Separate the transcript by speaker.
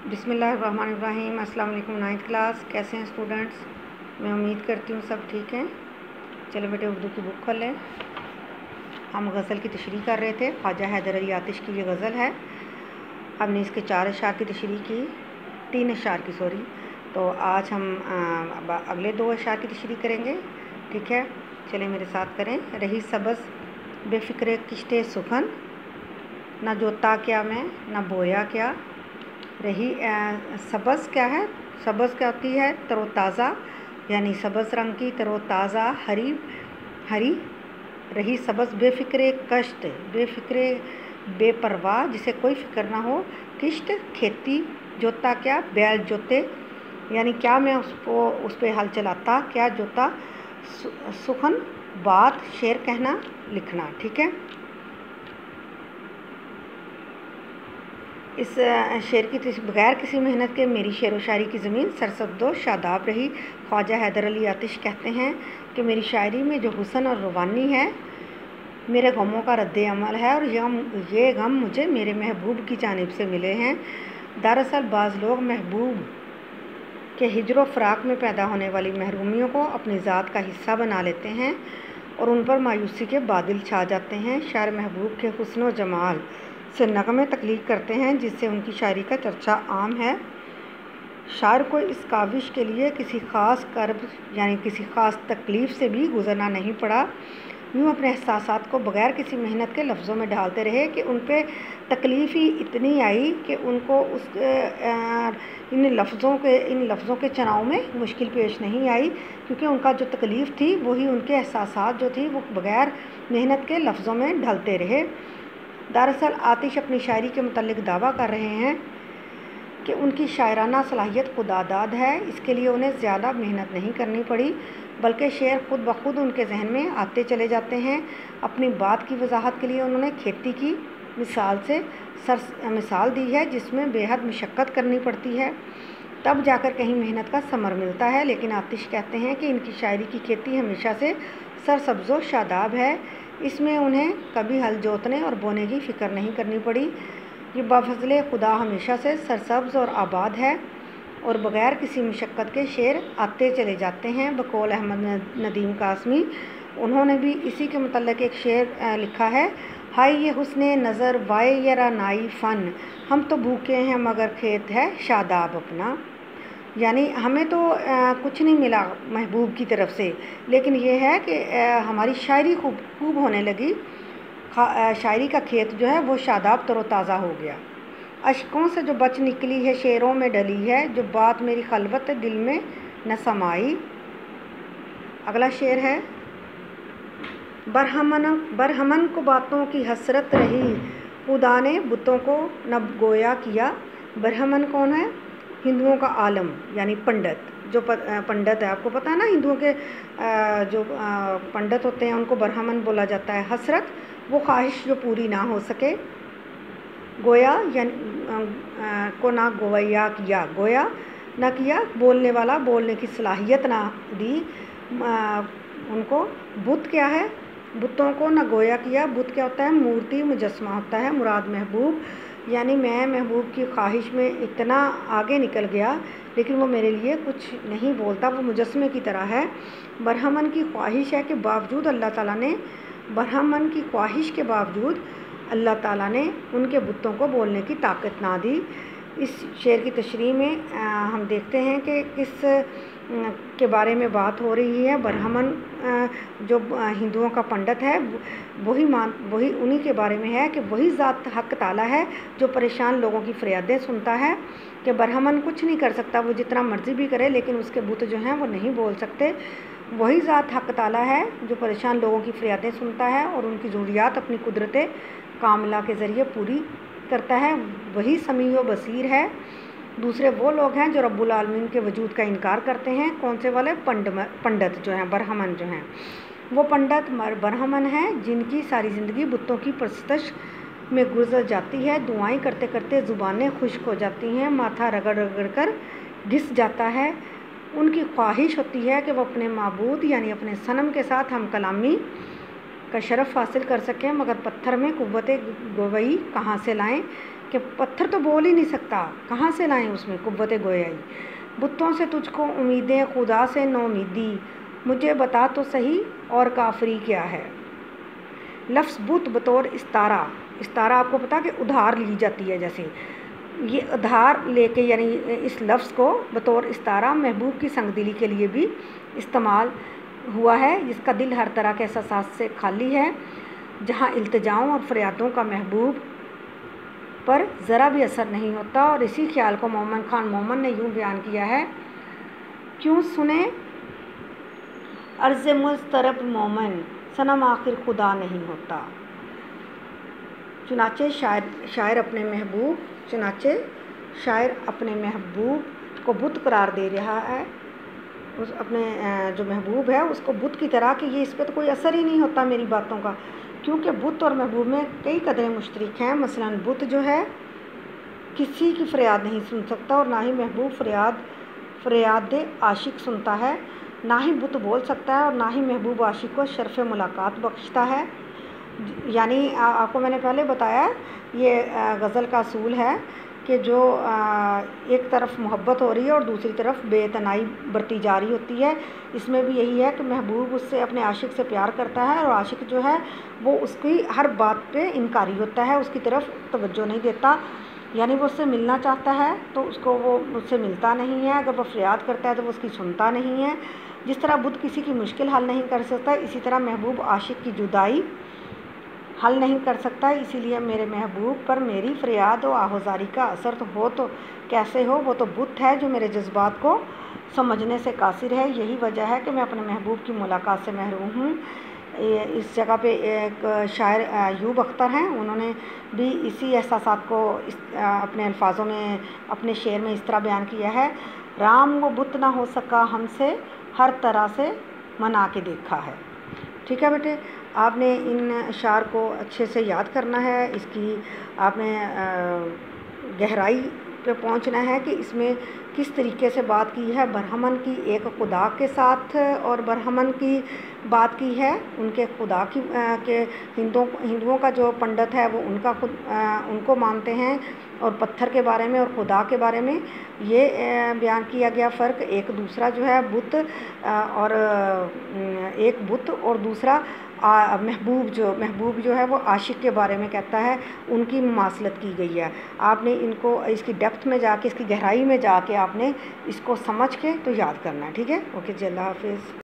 Speaker 1: बिस्मिल्लाहिर्रहमानिर्रहीम। अस्सलाम वालेकुम। 9th क्लास, कैसे हैं स्टूडेंट्स? मैं उम्मीद करती हूँ सब ठीक हैं। चलो बेटे, उर्दू की बुक खोल लें। हम गज़ल की तशरीह कर रहे थे। ख्वाजा हैदर अली आतिश की ये गज़ल है। हमने इसके 4 अशआर की तशरीह की, 3 अशआर की सॉरी। तो आज हम अगले 2 अशआर की तशरीह करेंगे। ठीक है, चलें मेरे साथ करें। रही सबज़ बेफ़िक्र किश्ते सुखन, न जोता क्या मैं न बोया क्या। रही सबज़ क्या है? सबज़ क्या होती है? तरोताज़ा, यानी सब्ज़ रंग की तरोताज़ा हरी हरी। रही सबज़ बेफ़िक्र कश्त, बेफ़िक्र बेपरवाह, जिसे कोई फ़िक्र ना हो। किश्त खेती, जोता क्या? बैल जोते, यानी क्या मैं उसको उस पर हल चलाता, क्या जोता। सुखन बात, शेर कहना लिखना। ठीक है, इस शेर की बगैर किसी मेहनत के मेरी शेर व शायरी की ज़मीन सरसब्ज़ो शादाब रही। ख्वाजा हैदर अली आतिश कहते हैं कि मेरी शायरी में जो हुस्न और रवानी है, मेरे गमों का रद्द अमल है, और ये गम मुझे मेरे महबूब की जानिब से मिले हैं। दरअसल बाज़ लोग महबूब के हिजर फ़राक में पैदा होने वाली महरूमियों को अपनी ज़ात का हिस्सा बना लेते हैं और उन पर मायूसी के बादल छा जाते हैं। शायर महबूब के हुस्न व जमाल से नगमे तख्लीक करते हैं, जिससे उनकी शायरी का चर्चा आम है। शायर को इस काविश के लिए किसी ख़ास कर्ब यानी किसी ख़ास तकलीफ़ से भी गुज़रना नहीं पड़ा। यूँ अपने एहसासात को बग़ैर किसी मेहनत के लफ्ज़ों में ढालते रहे कि उन पे तकलीफ़ ही इतनी आई कि उनको इन लफ्ज़ों के चुनाव में मुश्किल पेश नहीं आई, क्योंकि उनका जो तकलीफ़ थी वही उनके एहसासात जो थी वो बग़ैर मेहनत के लफ्ज़ों में ढलते रहे। दरअसल आतिश अपनी शायरी के मुतल्लिक़ दावा कर रहे हैं कि उनकी शायराना सलाहियत खुदादाद है। इसके लिए उन्हें ज़्यादा मेहनत नहीं करनी पड़ी, बल्कि शेर खुद ब खुद उनके जहन में आते चले जाते हैं। अपनी बात की वजाहत के लिए उन्होंने खेती की मिसाल दी है, जिसमें बेहद मशक्क़त करनी पड़ती है, तब जाकर कहीं मेहनत का समर मिलता है। लेकिन आतिश कहते हैं कि इनकी शायरी की खेती हमेशा से सरसब्ज़ो शादाब है। इसमें उन्हें कभी हल जोतने और बोने की फ़िक्र नहीं करनी पड़ी। ये बाफ़ज़ले खुदा हमेशा से सरसब्ज़ और आबाद है और बग़ैर किसी मशक्क़त के शेर आते चले जाते हैं। बकौल अहमद नदीम कासमी, उन्होंने भी इसी के मुतल्लिक़ एक शेर लिखा है। हाय ये हुस्ने नज़र वाए यरा नाई फ़न, हम तो भूखे हैं मगर खेत है शादाब अपना। यानी हमें तो कुछ नहीं मिला महबूब की तरफ से, लेकिन ये है कि हमारी शायरी खूब होने लगी। शायरी का खेत जो है वो शादाब तरोताज़ा हो गया। अश्कों से जो बच निकली है शेरों में डली है, जो बात मेरी खलबत दिल में न समाई। अगला शेर है। बरहमन को बातों की हसरत रही, खुदा ने बुतों को न गोया किया। बरहमन कौन है? हिंदुओं का आलम, यानी पंडित। जो पंडित है, आपको पता है ना, हिंदुओं के जो पंडित होते हैं उनको बरहमन बोला जाता है। हसरत वो ख्वाहिश जो पूरी ना हो सके। गोया यानी को ना गोया किया, गोया ना किया, बोलने वाला बोलने की सलाहियत ना दी उनको। बुत क्या है? बुतों को ना गोया किया। बुत क्या होता है? मूर्ति, मुजस्मा होता है। मुराद महबूब, यानी मैं महबूब की ख्वाहिश में इतना आगे निकल गया, लेकिन वो मेरे लिए कुछ नहीं बोलता, वो मुजस्मे की तरह है। बरहमन की ख्वाहिश है कि बावजूद अल्लाह ताला ने बरहमन की ख्वाहिश के बावजूद अल्लाह ताला ने उनके बुतों को बोलने की ताकत ना दी। इस शेर की तशरीह में हम देखते हैं कि किस के बारे में बात हो रही है। बरहमन जो हिंदुओं का पंडित है, वही उन्हीं के बारे में है कि वही ज़ात हक ताला है जो परेशान लोगों की फरियादें सुनता है। कि बरहमन कुछ नहीं कर सकता, वो जितना मर्ज़ी भी करे, लेकिन उसके बुत जो हैं वो नहीं बोल सकते। वही ज़ात हक ताला है जो परेशान लोगों की फरियादें सुनता है और उनकी ज़रूरियात अपनी कुदरत कामिला के ज़रिए पूरी करता है। वही समीअ व बसीर है। दूसरे वो लोग हैं जो रब्बुल आलमीन के वजूद का इनकार करते हैं। कौन से वाले? पंडित जो हैं, बरहमन जो हैं। वो पंडित बरहमन हैं जिनकी सारी ज़िंदगी बुतों की परस्तश में गुजर जाती है। दुआएं करते करते ज़ुबानें खुश्क हो जाती हैं, माथा रगड़ रगड़ कर घिस जाता है। उनकी ख्वाहिश होती है कि वो अपने माबूद यानी अपने सनम के साथ हम कलामी का शरफ़ हासिल कर सकें, मगर पत्थर में कुव्वत गवई कहाँ से लाएं। کہ پتھر تو بول ہی نہیں سکتا، کہاں سے لائیں اس میں قوت گویائی۔ بتوں سے تجھ کو امیدیں، خدا سے نومیدی، مجھے بتا تو صحیح اور کافری کیا ہے۔ لفظ بت بطور استارہ، استارہ آپ کو پتا کہ ادھار لی جاتی ہے، جیسے یہ ادھار لے کے یعنی اس لفظ کو بطور استارہ محبوب کی سنگ دلی کے لیے بھی استعمال ہوا ہے، جس کا دل ہر طرح کے احساسات سے خالی ہے، جہاں التجاؤں اور فریادوں کا محبوب پر ذرا بھی اثر نہیں ہوتا۔ اور اسی خیال کو مومن خان مومن نے یوں بیان کیا ہے، کیوں سنے عرض مضطرب مومن، صنم آخر خدا نہیں ہوتا۔ چنانچہ شاعر اپنے محبوب کو بت قرار دے رہا ہے، اس اپنے جو محبوب ہے اس کو بت کی طرح، کہ یہ اس پہ تو کوئی اثر ہی نہیں ہوتا میری باتوں کا، کیونکہ بت اور محبوب میں کئی قدریں مشترک ہیں۔ مثلاً بت جو ہے کسی کی فریاد نہیں سن سکتا، اور نہ ہی محبوب فریاد عاشق سنتا ہے، نہ ہی بت بول سکتا ہے، اور نہ ہی محبوب عاشق کو شرف ملاقات بخشتا ہے۔ یعنی آپ کو میں نے پہلے بتایا یہ غزل کا اصول ہے کہ جو ایک طرف محبت ہو رہی ہے اور دوسری طرف بے اعتنائی برتی جا رہی ہوتی ہے، اس میں بھی یہی ہے کہ محبوب اس سے اپنے عاشق سے پیار کرتا ہے، اور عاشق جو ہے وہ اس کی ہر بات پہ انکاری ہوتا ہے، اس کی طرف توجہ نہیں دیتا، یعنی وہ اس سے ملنا چاہتا ہے تو اس کو وہ اس سے ملتا نہیں ہے، اگر وہ فریاد کرتا ہے تو وہ اس کی سنتا نہیں ہے۔ جس طرح بت کسی کی مشکل حل نہیں کر سکتا، اسی طرح محبوب عاشق کی جدائی حل نہیں کر سکتا۔ اسی لیے میرے محبوب پر میری فریاد و آہوزاری کا اثر تو کیسے ہو، وہ تو بت ہے جو میرے جذبات کو سمجھنے سے قاصر ہے۔ یہی وجہ ہے کہ میں اپنے محبوب کی ملاقات سے محروم ہوں۔ اس جگہ پہ ایک شاعر ایوب اختر ہیں، انہوں نے بھی اسی احساسات کو اپنے الفاظوں میں اپنے شعر میں اس طرح بیان کیا ہے، رام وہ بت نہ ہو سکا ہم سے، ہر طرح سے منا کے دیکھا ہے۔ ٹھیک ہے بیٹے، آپ نے ان اشعار کو اچھے سے یاد کرنا ہے، اس کی آپ نے گہرائی پہ پہنچنا ہے کہ اس میں کس طریقے سے بات کی ہے۔ برہمن کی ایک خدا کے ساتھ اور برہمن کی بات کی ہے، ان کے خدا کی کہ ہندوؤں کا جو پنڈت ہے وہ ان کو مانتے ہیں، اور پتھر کے بارے میں اور خدا کے بارے میں یہ بیان کیا گیا فرق۔ ایک دوسرا جو ہے بت اور ایک بت اور دوسرا محبوب جو ہے وہ عاشق کے بارے میں کہتا ہے، ان کی مماثلت کی گئی ہے۔ آپ نے ان کو اس کی ڈیپتھ میں جا کے، اس کی گہرائی میں جا کے آپ نے اس کو سمجھ کے تو یاد کرنا ہے۔ ٹھیک ہے، اوکے جی، اللہ حافظ۔